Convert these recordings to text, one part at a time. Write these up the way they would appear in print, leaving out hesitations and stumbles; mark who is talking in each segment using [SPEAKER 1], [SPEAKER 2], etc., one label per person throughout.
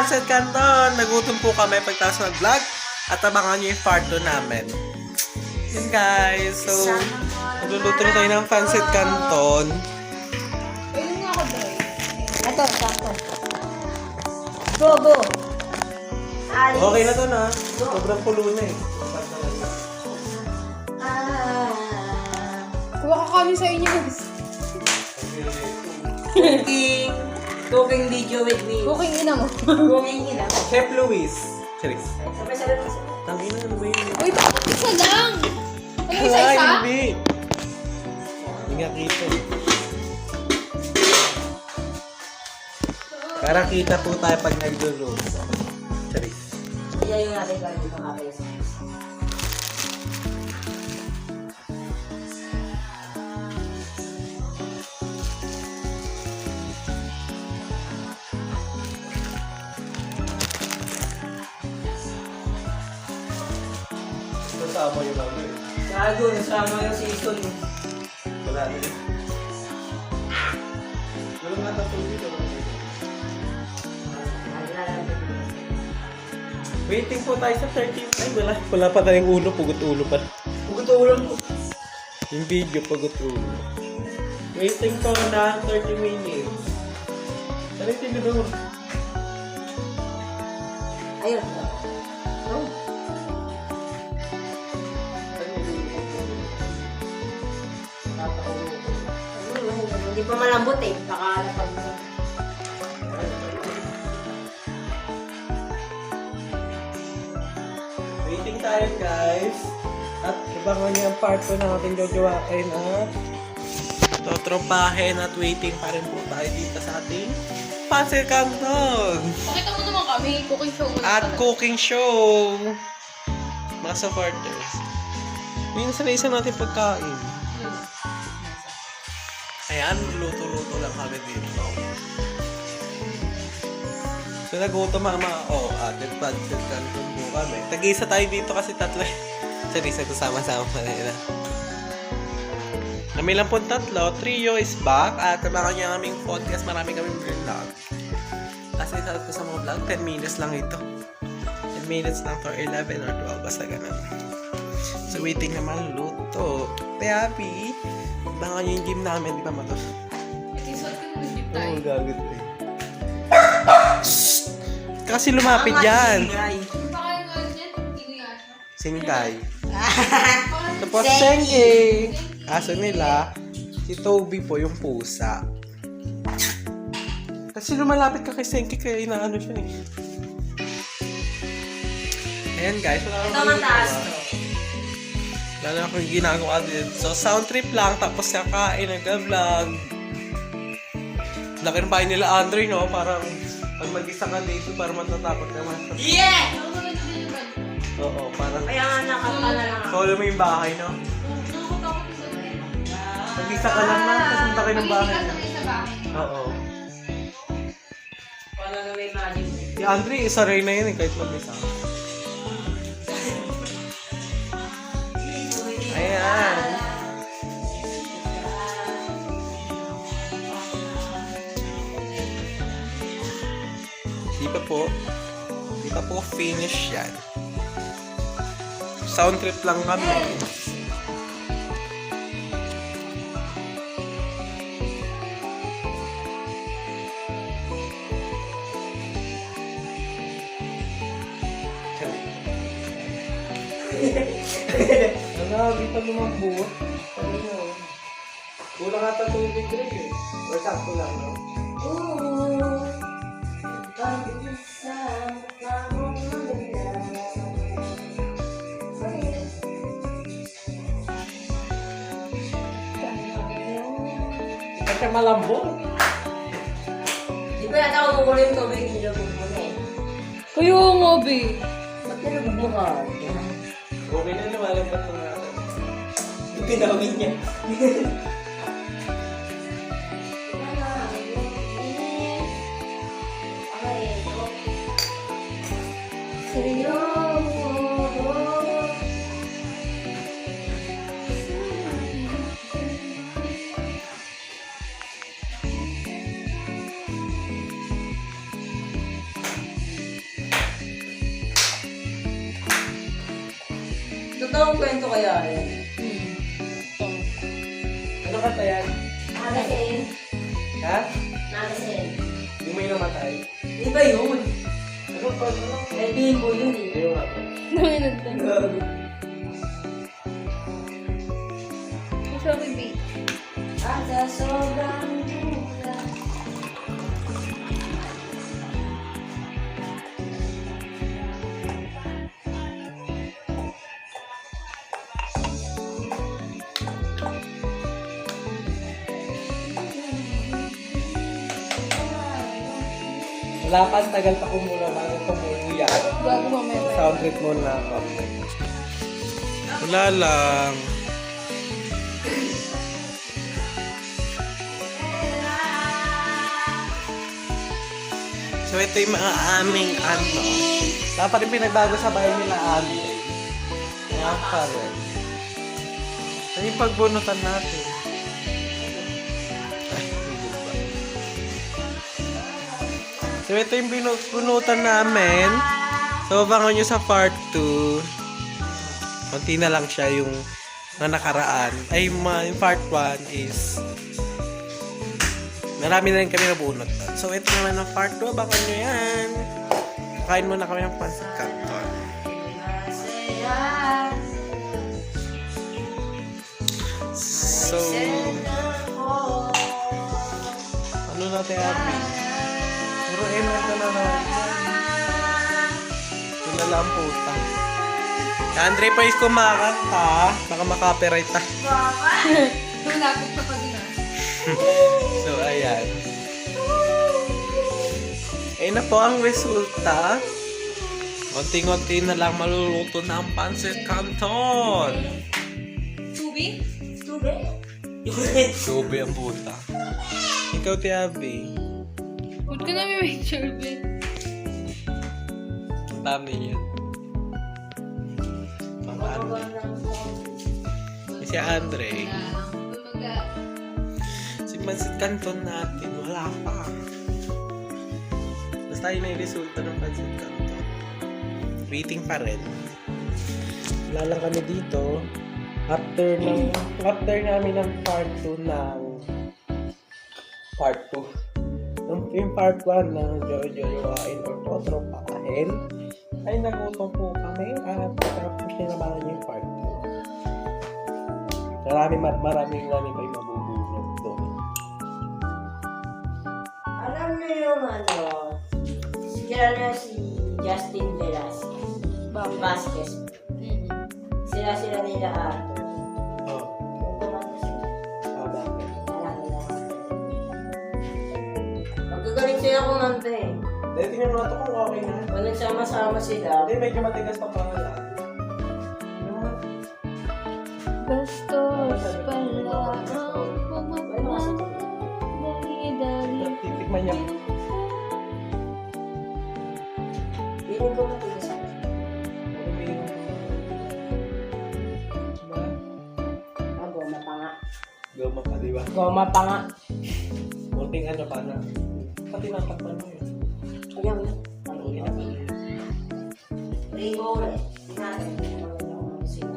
[SPEAKER 1] Pancit Canton. Nagutom po kami pagtas ng vlog. At abangan nyo yung part 2 namin. Yun guys. So, magluluto na tayo ng Pancit Canton.
[SPEAKER 2] Ayun nga ako, bro.
[SPEAKER 3] Ito, sakto. Go. Alis.
[SPEAKER 1] Okay na to na. Sobrang pulo na eh.
[SPEAKER 2] Kuha ka kami sa inyo.
[SPEAKER 3] Cooking video with me.
[SPEAKER 2] Cooking ina mo.
[SPEAKER 3] Cooking ina.
[SPEAKER 1] Chef Luis. Charis.
[SPEAKER 3] Sabay-sabay mo.
[SPEAKER 1] Tangina, ano ba yun?
[SPEAKER 2] Uy, bakit isa lang? Ano
[SPEAKER 1] Ay,
[SPEAKER 2] isa-isa?
[SPEAKER 1] hindi. Hindi nga kita. Para kita po tayo pag nag-roast. Charis.
[SPEAKER 3] Iya yung natin gawin dito kakaya sa
[SPEAKER 1] Nasama yung ano eh.
[SPEAKER 3] Gago, nasama yung season.
[SPEAKER 1] Wala na yun. Wala nga tapos dito. Waiting po tayo sa 13. Ay, wala pa tayong ulo. Pugot ulo pa.
[SPEAKER 3] Pugot ulo mo.
[SPEAKER 1] Yung video, pugot ulo. Waiting po na 30 minutes. Saan yung tinidor?
[SPEAKER 3] Ayun. Oh. Hindi pa malambot eh. Baka napag...
[SPEAKER 1] Waiting tayo guys. At ibangan niyo ang part 2 na ating gagawain at totropahin at waiting pa rin po tayo dito sa ating Pancit Canton.
[SPEAKER 2] Pakita mo naman kami. Cooking show mo
[SPEAKER 1] At cooking show. Mga supporters. Yun sa isa natin pagkain. Ayan, luto-luto lang kami dito. So nagutom mama. Oh, atin Pancit Canton po kami. Tag-isa tayo dito kasi tatlo. Sarisa ito sama-sama pa nila. Kami lang po tatlo. Trio is back. At abangan niya kaming podcast. Marami kaming vlog. Kasi sa mga vlog, 10 minutes lang ito. 10 minutes lang for 11 or 12. Basta ganun. So waiting naman luto. Happy. Abangan niyo yung gym namin. Di ba matos?
[SPEAKER 2] Episode ko na nag-dip tayo.
[SPEAKER 1] Oo, gagod eh. Kasi lumapit dyan.
[SPEAKER 2] Baka yung ano yan? Inuyasha.
[SPEAKER 1] Singkay. Tapos Sengi. Aso nila, si Toby po yung pusa. Kasi lumalapit ka kay Sengi kaya inaano siya eh. Ayan guys, wala
[SPEAKER 3] Ito
[SPEAKER 1] akong
[SPEAKER 3] mataas
[SPEAKER 1] ginagawa.
[SPEAKER 3] to.
[SPEAKER 1] Wala na akong ginagawa din. So sound trip lang, tapos kakain, nag-vlog. Laki ng bahay nila Andre, no? Parang pag mag-isa ka dito, parang matatakot ka man.
[SPEAKER 3] Yeah!
[SPEAKER 2] Ako naman din yung bad.
[SPEAKER 1] Oo, parang
[SPEAKER 3] Kaya nga nakapa na lang ako.
[SPEAKER 1] solo mo yung bahay, no?
[SPEAKER 2] Nakakatakot sa doon.
[SPEAKER 1] Mag-isa ka lang na, tapos ang laki ng bahay.
[SPEAKER 2] Pag-ibig ka sa bahay.
[SPEAKER 1] Oo.
[SPEAKER 3] Wala na may magic.
[SPEAKER 1] Si Andre, isa rin na yun eh, kahit mag-isa. Ayan. Di pa po finish yan. Sound trip lang kami. Ano, di pa lumambot. Ano nyo? Kulang ata tubig rin eh. Or sakto lang, no? Ba't siya malambot?
[SPEAKER 3] Di ba yata ako kumukulo yung tubig, hindi na kumukulo.
[SPEAKER 2] Kuya nga, be.
[SPEAKER 3] Ba't ka nagbubukas?
[SPEAKER 1] Okay na, lumalambot na natin. Yung pinawin niya.
[SPEAKER 3] totoong kwento kaya yan?
[SPEAKER 1] Ano kanta yan?
[SPEAKER 3] Nakasin.
[SPEAKER 1] Ha?
[SPEAKER 3] Nakasin.
[SPEAKER 1] Hindi mo yung namatay.
[SPEAKER 3] Iba yun.
[SPEAKER 1] Ano pa? Ano?
[SPEAKER 3] May bimbo yun eh.
[SPEAKER 1] Ayaw nga.
[SPEAKER 2] Nanginagdan. Gusto ko yung beat.
[SPEAKER 3] At sa sobrang bulan.
[SPEAKER 1] Wala pa, tagal pa ko muna bago tumuya.
[SPEAKER 2] Bago mamaya.
[SPEAKER 1] Sound trip muna ako. Wala lang. So ito yung mga aming ano. Dapat rin pinagbago sa bahay nila Andre. Kaya pa rin. Ito yung pagbunutan natin. Ay, hindi ba? So ito yung binunutan namin. So abangan nyo sa part 2. Konti na lang siya yung na nakaraan. Ay, yung part 1 is marami na rin kami nabunot. So ito naman ang part 2. Abangan nyo yan. Kain muna kami ng pancit canton. So, ano natin Abby? Puro energy na naman. Ito na lang puta. Andre pa is kumakanta. Baka makapiright ta.
[SPEAKER 2] Nulapit ka pa din ah.
[SPEAKER 1] So, ayan. Ayun na po ang resulta. Konting-konti na lang maluluto na ang pancit canton.
[SPEAKER 2] Tubi?
[SPEAKER 3] Tubig?
[SPEAKER 1] Gobe ang puta. Ikaw, Tiabi.
[SPEAKER 2] Huwag ka namin make sure, Ben.
[SPEAKER 1] Ang dami yan. Paano? Si Andre. Si pancit canton natin, wala pa. Basta yun na yung resulta ng pancit canton. Waiting pa rin. Wala lang kami dito. After namin ng part 2 ng part 2. Yung part 1 ng Jojo-Jowain or Totropahin ay nagutom po kami at tapos sinamahan yung part 2. Maraming pa yung mabubulog doon.
[SPEAKER 3] Alam niyo yung ano, kilala si Justin Velasquez. Vasquez. Sila nila ato.
[SPEAKER 1] Oh,
[SPEAKER 3] Kung kumanta sila,
[SPEAKER 1] bakit?
[SPEAKER 3] alam nila. Magagaling sila kumanta eh.
[SPEAKER 1] Dahil tingnan mo na ito kung okay na.
[SPEAKER 3] Kung nagsama-sama sila,
[SPEAKER 1] Hindi, medyo matigas pa pangalan.
[SPEAKER 2] Bastos pala ang pumapan. Dali-dali.
[SPEAKER 1] Titikman niya.
[SPEAKER 3] piling ko matigas ako.
[SPEAKER 1] Ano ba yung... Diba?
[SPEAKER 3] Goma pa nga.
[SPEAKER 1] Goma pa, di ba?
[SPEAKER 3] Goma pa nga.
[SPEAKER 1] Munting ano pa na. Pati natakpan mo yun.
[SPEAKER 3] Ayan.
[SPEAKER 1] Ano yun?
[SPEAKER 3] Rainbow ulit. Tingnan natin. Sila.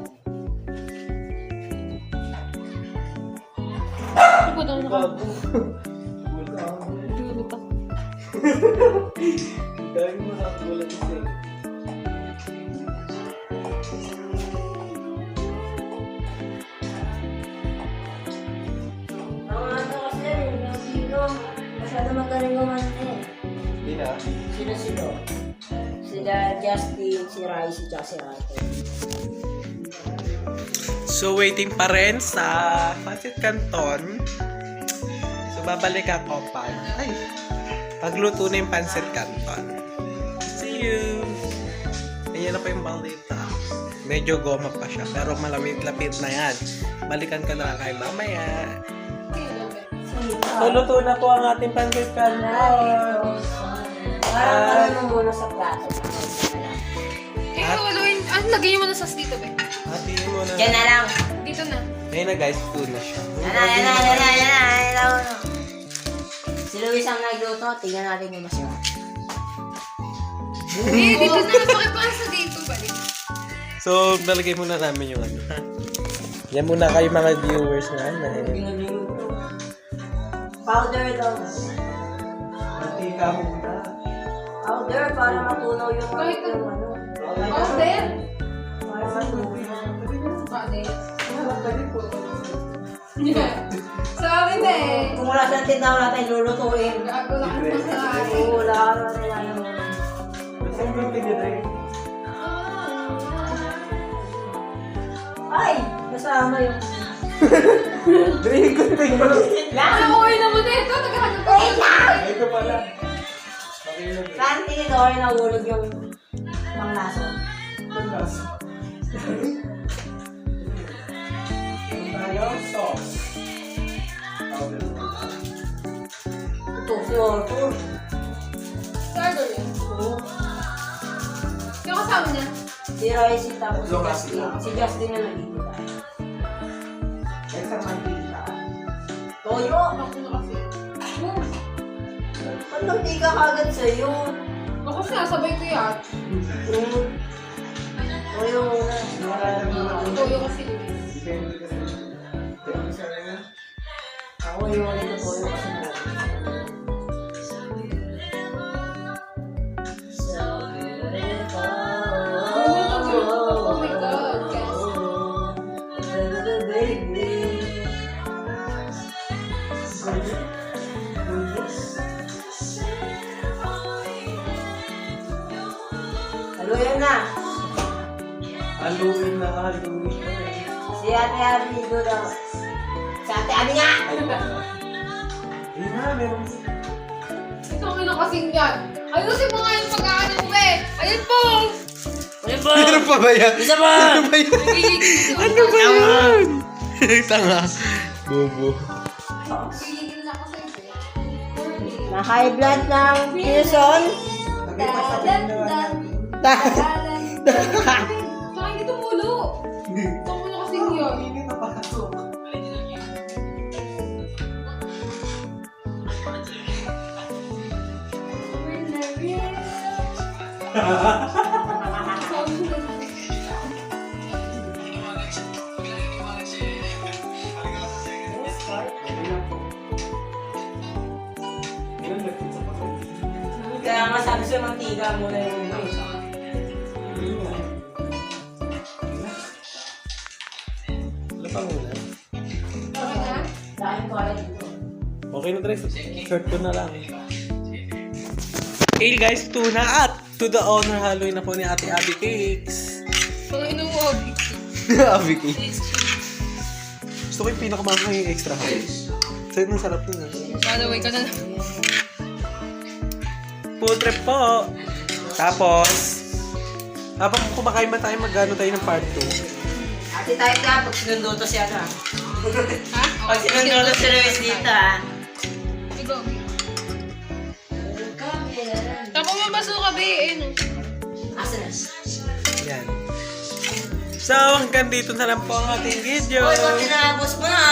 [SPEAKER 2] Ano ba daw naka?
[SPEAKER 1] Bago.
[SPEAKER 2] Dulo pa.
[SPEAKER 1] Dahil mo nakagulat kasi.
[SPEAKER 3] Ang ano kasi, yung silo, masyado magaling kumanta eh.
[SPEAKER 1] Hindi na.
[SPEAKER 3] Sino? Sila Justin, si Rai, si Jack, si Rato.
[SPEAKER 1] So, waiting pa rin sa pancit canton. So, babalik ako pagluto na yung pancit canton. See you! Ayan na pa yung balita. Medyo goma pa siya, pero malapit-lapit na yan. Balikan ko na lang kayo mamaya. So, luto na po ang ating pancit canton.
[SPEAKER 3] Parang muna sa plato.
[SPEAKER 2] Eh, haluin. Ah, lagyan mo na sauce dito, Ben.
[SPEAKER 1] Hatiin mo na.
[SPEAKER 3] Yan na lang.
[SPEAKER 2] Dito na.
[SPEAKER 1] Ayun na guys, luto na siya.
[SPEAKER 3] Yan na. Si Luis ang nagluto, tingnan natin yung masarap.
[SPEAKER 2] Eh, dito na. Pakipasa dito, balik.
[SPEAKER 1] So, nalagay muna namin yung ano, ha? Yan muna kayo mga viewers namin.
[SPEAKER 3] Powder daw.
[SPEAKER 1] Mantika muna.
[SPEAKER 3] Powder para matunaw yung
[SPEAKER 2] Kahit
[SPEAKER 3] yung
[SPEAKER 2] ano.
[SPEAKER 3] ano.
[SPEAKER 2] Powder.
[SPEAKER 3] Para matunaw.
[SPEAKER 2] Powder. Sa akin na eh.
[SPEAKER 3] Kung wala siyang tindaw natin, lulutuin.
[SPEAKER 2] Gago lang ako sa akin.
[SPEAKER 3] Oo, wala ka natin ano. Ay! Nasama yung...
[SPEAKER 1] Drink ko
[SPEAKER 2] Ano okay naman ito? Naghahanap ko.
[SPEAKER 1] Ito pala.
[SPEAKER 3] Saan tinidor nahulog yung mga laso?
[SPEAKER 1] Tayo, sauce.
[SPEAKER 3] Ito, floor.
[SPEAKER 2] Starter yun. Yung kasama niya.
[SPEAKER 3] Si Royce tapos si
[SPEAKER 1] Tatlo
[SPEAKER 3] Justin.
[SPEAKER 1] kasi.
[SPEAKER 3] Si Justin na nagkikita.
[SPEAKER 1] Extra mantika.
[SPEAKER 3] Toyo!
[SPEAKER 2] Ako na kasi.
[SPEAKER 3] Ba't nagtika kagad sa'yo?
[SPEAKER 2] Ako sinasabay ko yan.
[SPEAKER 3] Toyo muna.
[SPEAKER 2] Toyo kasi Luis.
[SPEAKER 1] Depende kasi. Depende sa kanya.
[SPEAKER 3] Ako yung ito toyo kasi muna.
[SPEAKER 2] Oh my God, guys.
[SPEAKER 3] Haluin na.
[SPEAKER 1] Haluin na haluin.
[SPEAKER 3] Si Ate Abby doon daw. Si Ate Abby nga!
[SPEAKER 1] Ayun na, meron.
[SPEAKER 2] Ito ang ina kasing yan. Ayusin mo nga yung pag-aano mo eh. Ayun po.
[SPEAKER 3] Ayun po!
[SPEAKER 1] Meron pa ba yan?
[SPEAKER 3] Isa pa!
[SPEAKER 1] Ano ba yan? Ano ba yan? Tanga. Bobo.
[SPEAKER 2] Pigil na kasi.
[SPEAKER 3] Na high blood ng Quezon.
[SPEAKER 2] Saka hindi tumulo. Ito mo na kasing yun.
[SPEAKER 1] Hindi na pasok.
[SPEAKER 3] Kaya nga sabi sa mantika muna yung
[SPEAKER 1] Lapang muna.
[SPEAKER 2] Okay na?
[SPEAKER 3] dahil ko alam dito.
[SPEAKER 1] Okay na, Tres. Short ko na lang. Okay guys, tuna at to the honor Halloween na po ni Ate Abby Cakes.
[SPEAKER 2] Mga inuwag.
[SPEAKER 1] Abby Cakes. Gusto ko yung pinakamahal yung extra hot. Sa'yo nang sarap yun.
[SPEAKER 2] By the way ka na.
[SPEAKER 1] Food trip po. Tapos, habang kumakain man tayo, mag-ano tayo ng part 2.
[SPEAKER 3] Ate tayo ka, pag sinundo to siya na.
[SPEAKER 2] Ha?
[SPEAKER 3] Pag sinundo to si Luis dito ha.
[SPEAKER 2] Ikaw. Tapos mo basuka, be. Ayun.
[SPEAKER 3] Asa na?
[SPEAKER 1] Yan. So, hanggang dito na lang po ang ating video.
[SPEAKER 3] Uy, pag tinapos mo na.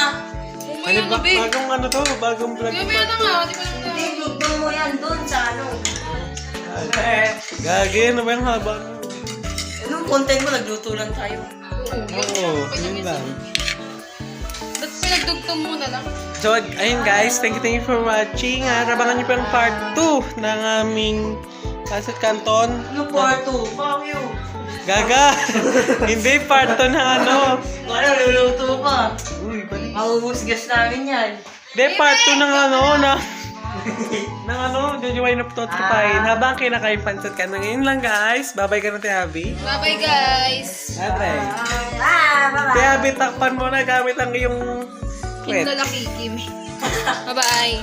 [SPEAKER 2] Umaya na, be.
[SPEAKER 1] Bagong ano to, bagong vlog.
[SPEAKER 2] Umaya na nga. Di ba na
[SPEAKER 3] Hindi, bigyan mo yan doon sa ano.
[SPEAKER 1] Gagi, ano ba yung haba?
[SPEAKER 3] Anong content mo? Nagluto lang tayo.
[SPEAKER 1] Oo, yun lang.
[SPEAKER 2] Ba't pinagdugtong mo na lang?
[SPEAKER 1] So, ayun guys, thank you for watching. Abangan niyo pa yung part 2 ng aming Pasit Canton.
[SPEAKER 3] Ano part 2? Fuck you.
[SPEAKER 1] Gaga! Hindi, part 2 na ano.
[SPEAKER 3] Ano, luluto pa.
[SPEAKER 1] Uy, balik.
[SPEAKER 3] Mahuhusgas namin yan.
[SPEAKER 1] Hindi, part 2 ng ano, ng ano, Jojoy na Tot Kapain. Habang kinakain Pasit Canton. Ngayon lang guys. Bye-bye ka na, Ate Abby.
[SPEAKER 2] Bye-bye, guys.
[SPEAKER 1] Aray.
[SPEAKER 3] Bye-bye.
[SPEAKER 1] Ate Abby, takpan mo na gamit ang iyong
[SPEAKER 2] Kim na lakikim. Bye-bye.